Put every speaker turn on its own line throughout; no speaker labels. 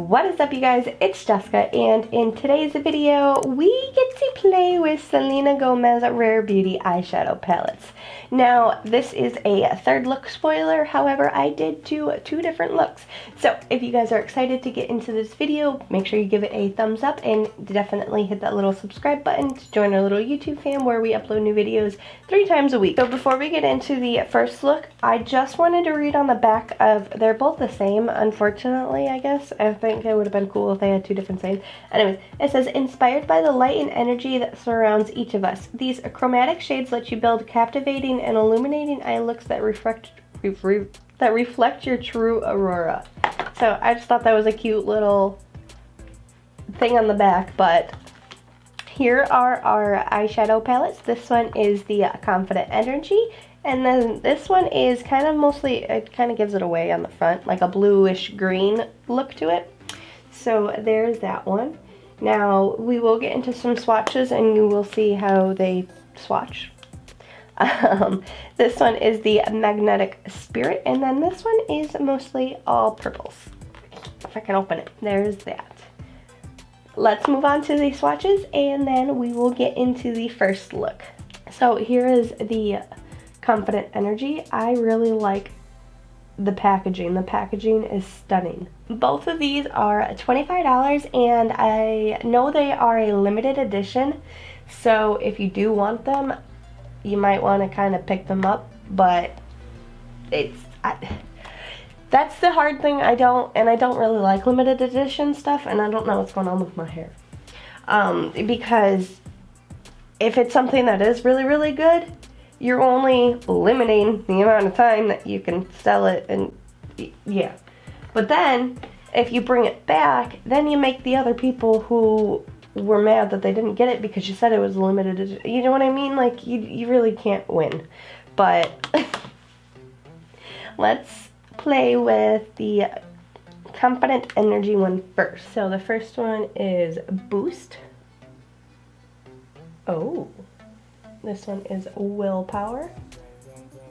What is up, you guys? It's Jessica, and in today's video we get to play with Selena Gomez Rare Beauty Eyeshadow palettes. Now, this is a third look spoiler, however, I did do two different looks. So, if you guys are excited to get into this video, make sure you give it a thumbs up and definitely hit that little subscribe button to join our little YouTube fam where we upload new videos 3 times a week. So before we get into the first look, I just wanted to read on the back of, they're both the same, unfortunately, I guess. I think it would have been cool if they had two different sayings. Anyways, it says, inspired by the light and energy that surrounds each of us, these chromatic shades let you build captivating and illuminating eye looks that reflect your true aurora. So I just thought that was a cute little thing on the back, but here are our eyeshadow palettes. This one is the Confident Energy, and then this one is kind of mostly, it kind of gives it away on the front, like a bluish green look to it. So there's that one. Now we will get into some swatches and you will see how they swatch. This one is the Magnetic Spirit, and then this one is mostly all purples. If I can open it, there's that. Let's move on to the swatches and then we will get into the first look. So here is the Confident Energy. I really like the packaging. The packaging is stunning. Both of these are $25 and I know they are a limited edition. So if you do want them, you might want to kind of pick them up, but that's the hard thing. I don't really like limited edition stuff, and I don't know what's going on with my hair. Because if it's something that is really, really good, you're only limiting the amount of time that you can sell it, and yeah. But then, if you bring it back, then you make the other people who were mad that they didn't get it because you said it was limited edition. You know what I mean? Like, you really can't win. But let's play with the Confident Energy one first. So the first one is Boost. Oh, this one is Willpower.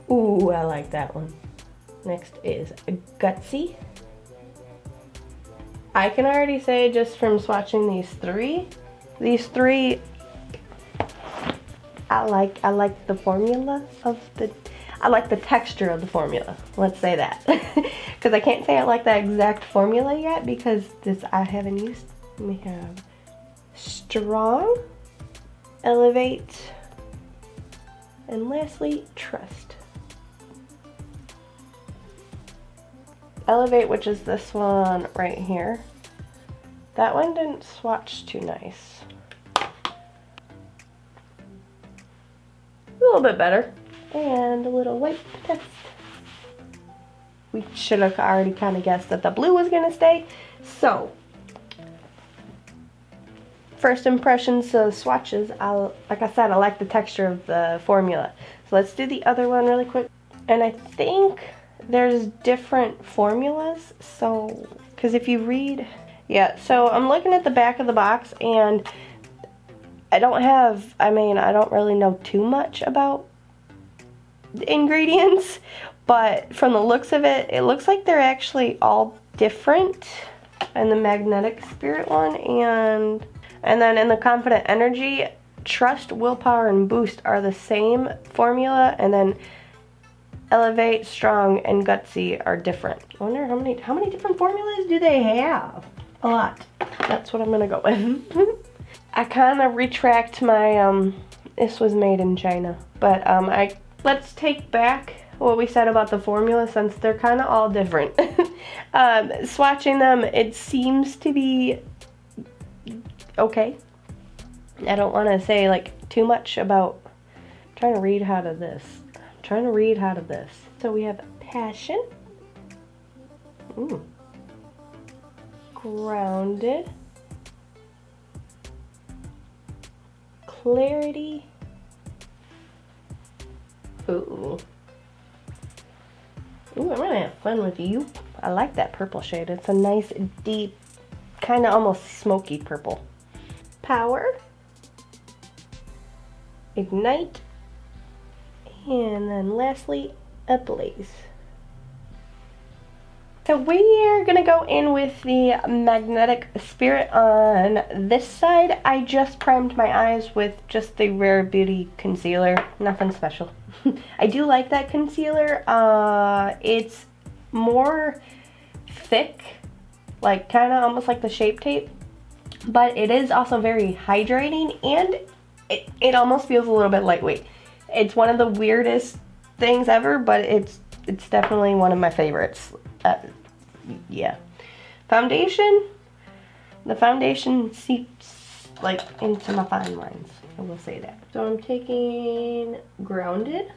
Ooh, I like that one. Next is Gutsy. I can already say, just from swatching these three, I like the formula of the, I like the texture of the formula. Let's say that. Because I can't say I like the exact formula yet because this I haven't used. We have Strong, Elevate, and lastly, Trust. Elevate, which is this one right here. That one didn't swatch too nice. A little bit better. And a little wipe test. We should have already kind of guessed that the blue was going to stay. So, first impressions of swatches, like I said, I like the texture of the formula. So let's do the other one really quick. And I think there's different formulas, so, because if you read, yeah, so I'm looking at the back of the box and I don't really know too much about the ingredients, but from the looks of it, it looks like they're actually all different in the Magnetic Spirit one, and then in the Confident Energy, Trust, Willpower, and Boost are the same formula, and then Elevate, Strong, and Gutsy are different. I wonder how many different formulas do they have? A lot. That's what I'm gonna go with. I kind of retract my this was made in China, but let's take back what we said about the formula since they're kind of all different. Swatching them, it seems to be okay. I don't want to say like too much about. I'm trying to read out of this. So we have Passion. Ooh. Grounded. Clarity. Ooh. Ooh, I'm gonna have fun with you. I like that purple shade. It's a nice, deep, kind of almost smoky purple. Power. Ignite. And then lastly, Ablaze. So we are gonna go in with the Magnetic Spirit on this side. I just primed my eyes with just the Rare Beauty concealer, nothing special. I do like that concealer. It's more thick, like kind of almost like the Shape Tape, but it is also very hydrating, and it almost feels a little bit lightweight. It's one of the weirdest things ever, but it's definitely one of my favorites. Yeah. Foundation. The foundation seeps like into my fine lines. I will say that. So I'm taking Grounded,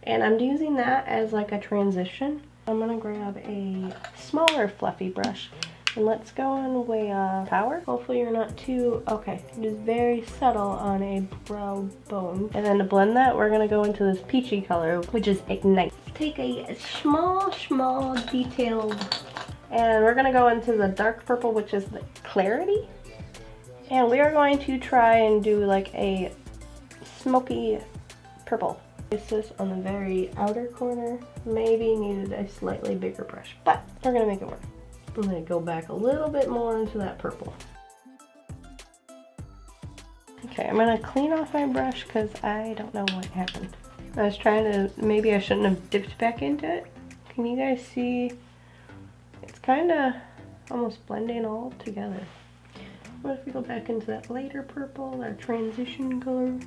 and I'm using that as like a transition. I'm gonna grab a smaller fluffy brush, and let's go in way Power. Hopefully you're not too, okay, it is very subtle on a brow bone. And then to blend that, we're gonna go into this peachy color, which is Ignite. Take a small detailed, and we're gonna go into the dark purple, which is the Clarity. And we are going to try and do like a smoky purple. Place this on the very outer corner. Maybe needed a slightly bigger brush, but we're gonna make it work. I'm gonna go back a little bit more into that purple. Okay, I'm gonna clean off my brush because I don't know what happened. I was trying to, maybe I shouldn't have dipped back into it. Can you guys see? It's kind of almost blending all together. What if we go back into that lighter purple, our transition color?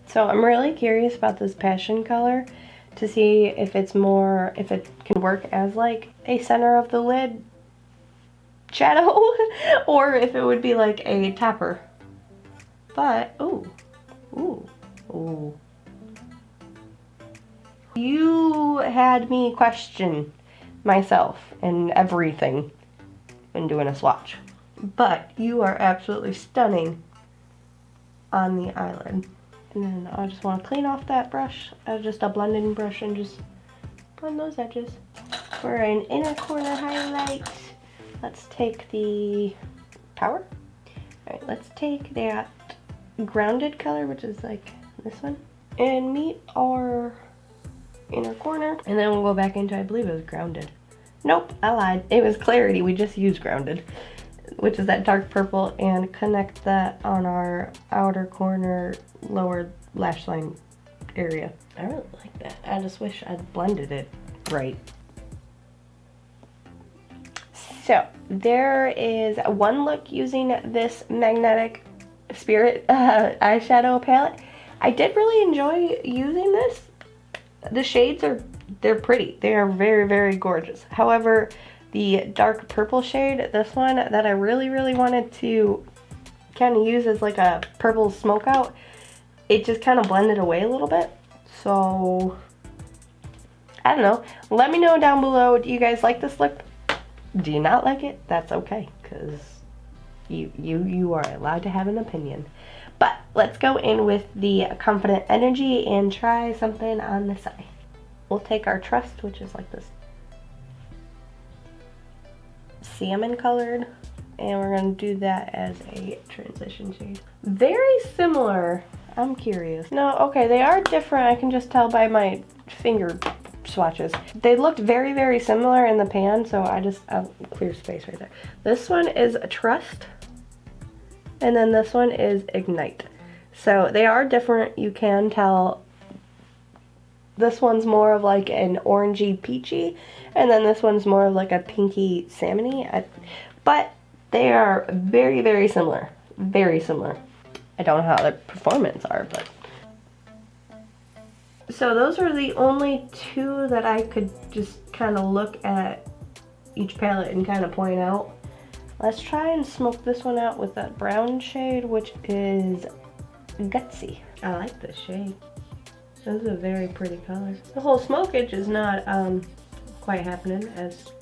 So I'm really curious about this passion color to see if it's more, if it can work as like a center of the lid shadow or if it would be like a topper. But, ooh. You had me question myself and everything when doing a swatch. But you are absolutely stunning on the eyelid. And then I just want to clean off that brush, just a blending brush, and just blend those edges. For an inner corner highlight, let's take the Power. Alright, let's take that Grounded color, which is like this one, and meet our inner corner. And then we'll go back into, I believe it was Grounded. Nope, I lied. It was Clarity. We just used Grounded, which is that dark purple, and connect that on our outer corner lower lash line area. I really like that. I just wish I'd blended it right. So there is one look using this Magnetic Spirit eyeshadow palette. I did really enjoy using this. The shades they're pretty. They are very gorgeous. However, the dark purple shade, this one that I really wanted to kind of use as like a purple smoke out, it just kind of blended away a little bit. So I don't know. Let me know down below. Do you guys like this look? Do you not like it? That's okay, because you are allowed to have an opinion. But let's go in with the Confident Energy and try something on this eye. We'll take our Trust, which is like this salmon colored, and we're going to do that as a transition shade. Very similar. I'm curious. No, okay, they are different. I can just tell by my finger swatches. They looked very similar in the pan, so I'll clear space right there. This one is Trust, and then this one is Ignite. So they are different. You can tell this one's more of like an orangey peachy, and then this one's more of like a pinky salmony. But they are very similar. Very similar. I don't know how their performance are, but. So those are the only two that I could just kind of look at each palette and kind of point out. Let's try and smoke this one out with that brown shade, which is Gutsy. I like this shade. This is a very pretty color. The whole smokage is not quite happening as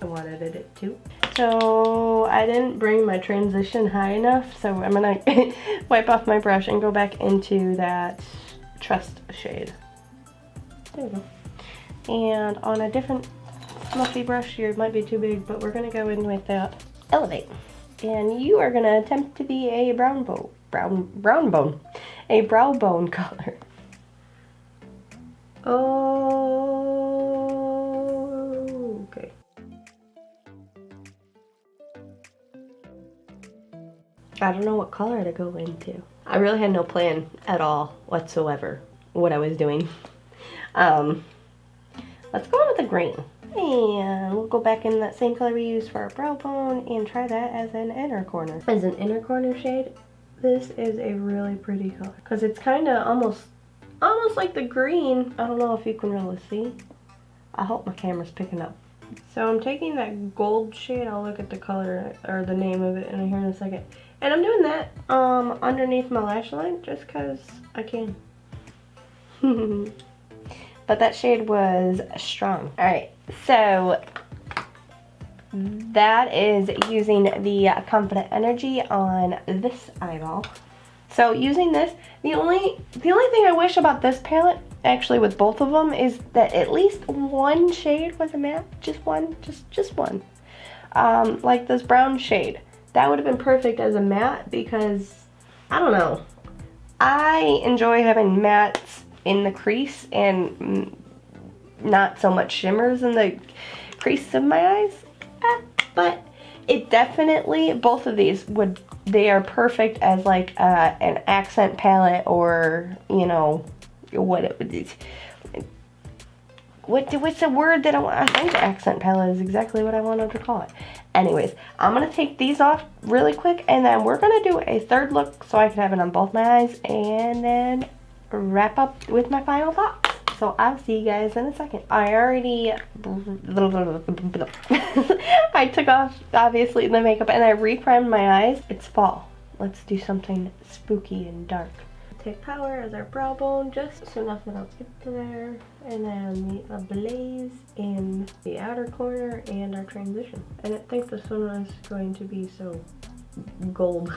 I wanted it to. So I didn't bring my transition high enough, so I'm gonna wipe off my brush and go back into that Trust shade. There we go. And on a different fluffy brush, yours might be too big, but we're gonna go in with that Elevate. And you are gonna attempt to be a brow bone color. Oh I don't know what color to go into. I really had no plan at all whatsoever what I was doing. Let's go in with the green. And we'll go back in that same color we used for our brow bone and try that as an inner corner. As an inner corner shade, this is a really pretty color because it's kind of almost like the green. I don't know if you can really see. I hope my camera's picking up. So I'm taking that gold shade. I'll look at the color or the name of it in here in a second. And I'm doing that underneath my lash line just because I can. But that shade was strong. Alright, so that is using the Confident Energy on this eyeball. So using this, the only thing I wish about this palette, actually with both of them, is that at least one shade was a matte. Just one, just one. Like this brown shade. That would have been perfect as a matte because, I don't know. I enjoy having mattes in the crease and not so much shimmers in the crease of my eyes. But it definitely, both of these they are perfect as like an accent palette, or you know what's the word that I think accent palette is exactly what I wanted to call it. Anyways, I'm gonna take these off really quick and then we're gonna do a third look so I can have it on both my eyes and then wrap up with my final thoughts. So I'll see you guys in a second. I already I took off obviously the makeup and I re-primed my eyes. It's fall. Let's do something spooky and dark. Take Power as our brow bone just so nothing else gets there, and then the Blaze in the outer corner and our transition. I didn't think this one was going to be so gold.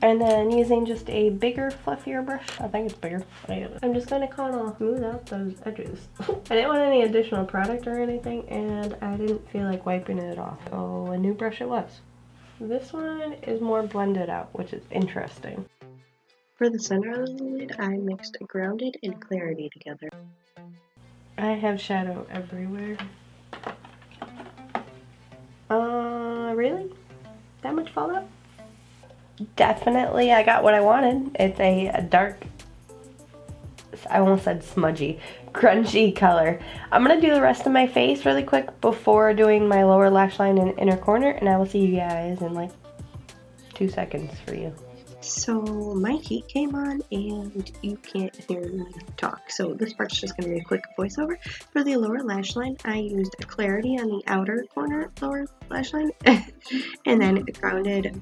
And then using just a bigger, fluffier brush. I think it's bigger. I'm just going to kind of smooth out those edges. I didn't want any additional product or anything, and I didn't feel like wiping it off. So a new brush it was. This one is more blended out, which is interesting. For the center of the lid, I mixed Grounded and Clarity together. I have shadow everywhere. Really? That much fallout? Definitely, I got what I wanted. It's a dark, I almost said smudgy, grungy color. I'm going to do the rest of my face really quick before doing my lower lash line and inner corner, and I will see you guys in like 2 seconds for you. So my heat came on and you can't hear me talk. So this part's just going to be a quick voiceover. For the lower lash line, I used Clarity on the outer corner lower lash line and then Grounded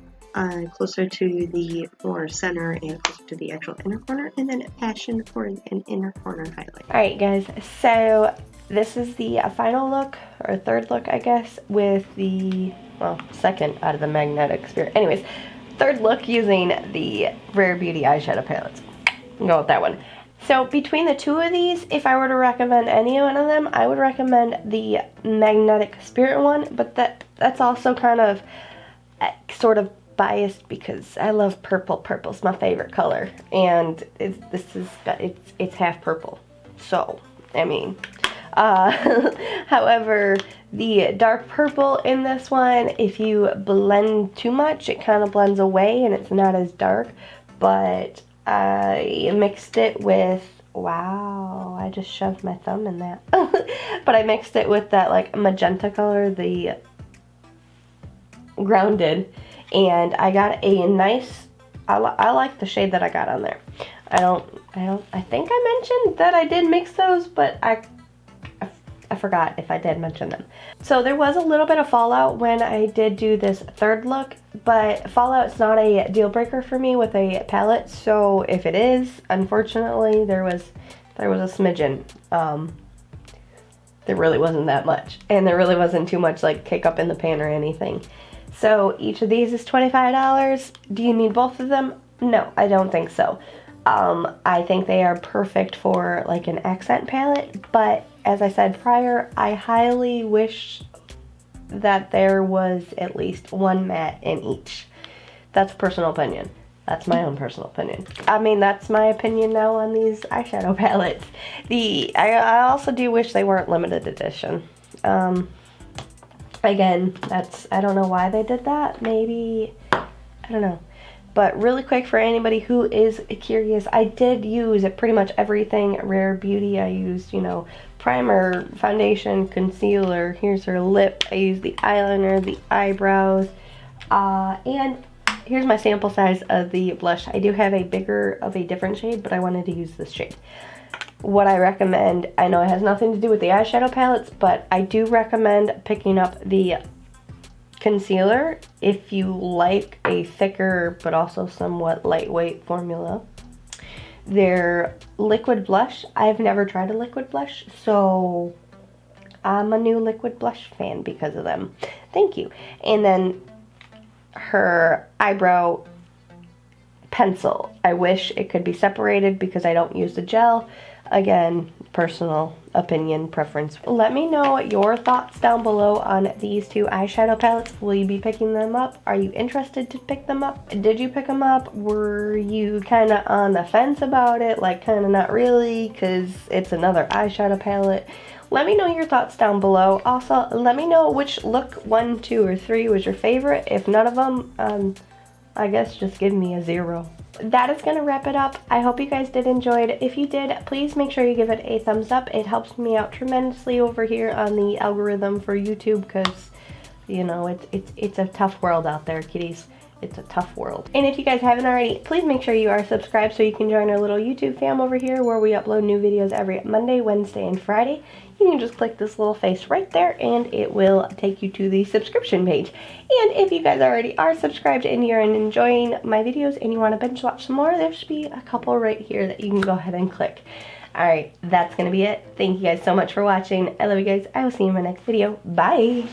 closer to the more center and closer to the actual inner corner, and then Passion for an inner corner highlight. Alright guys, so this is the final look, or third look I guess, with the, well, second out of the Magnetic Spirit. Anyways, third look using the Rare Beauty Eyeshadow palettes. I'll go with that one. So between the two of these, if I were to recommend any one of them, I would recommend the Magnetic Spirit one, but that's also kind of sort of biased because I love purple. Purple's my favorite color, and it's half purple. So, I mean, however, the dark purple in this one, if you blend too much, it kind of blends away and it's not as dark, but I mixed it with, wow, I just shoved my thumb in that, but I mixed it with that like magenta color, the Grounded, and I got a nice, I like the shade that I got on there. I think I mentioned that I did mix those, but I forgot if I did mention them. So there was a little bit of fallout when I did do this third look, but fallout's not a deal breaker for me with a palette, so if it is, unfortunately, there was a smidgen. There really wasn't that much, and there really wasn't too much like kick up in the pan or anything. So each of these is $25. Do you need both of them? No, I don't think so. I think they are perfect for like an accent palette, but as I said prior, I highly wish that there was at least one matte in each. That's personal opinion. That's my own personal opinion. I mean, that's my opinion now on these eyeshadow palettes. I also do wish they weren't limited edition. Again, I don't know why they did that. Maybe, I don't know. But really quick, for anybody who is curious, I did use pretty much everything Rare Beauty. I used, you know, primer, foundation, concealer. Here's her lip. I used the eyeliner, the eyebrows, and here's my sample size of the blush. I do have a bigger of a different shade, but I wanted to use this shade. What I recommend, I know it has nothing to do with the eyeshadow palettes, but I do recommend picking up the concealer if you like a thicker but also somewhat lightweight formula. Their liquid blush, I've never tried a liquid blush, so I'm a new liquid blush fan because of them. Thank you. And then her eyebrow pencil. I wish it could be separated because I don't use the gel. Again, personal opinion, preference. Let me know your thoughts down below on these two eyeshadow palettes. Will you be picking them up? Are you interested to pick them up? Did you pick them up? Were you kind of on the fence about it? Like kind of not really because it's another eyeshadow palette? Let me know your thoughts down below. Also, let me know which look 1, 2, or 3 was your favorite. If none of them, I guess just give me a 0. That is going to wrap it up. I hope you guys did enjoy it. If you did, please make sure you give it a thumbs up. It helps me out tremendously over here on the algorithm for YouTube because, you know, it's a tough world out there, kiddies. It's a tough world. And if you guys haven't already, please make sure you are subscribed so you can join our little YouTube fam over here where we upload new videos every Monday, Wednesday, and Friday. You can just click this little face right there and it will take you to the subscription page. And if you guys already are subscribed and you're enjoying my videos and you want to binge watch some more, there should be a couple right here that you can go ahead and click. Alright, that's going to be it. Thank you guys so much for watching. I love you guys. I will see you in my next video. Bye!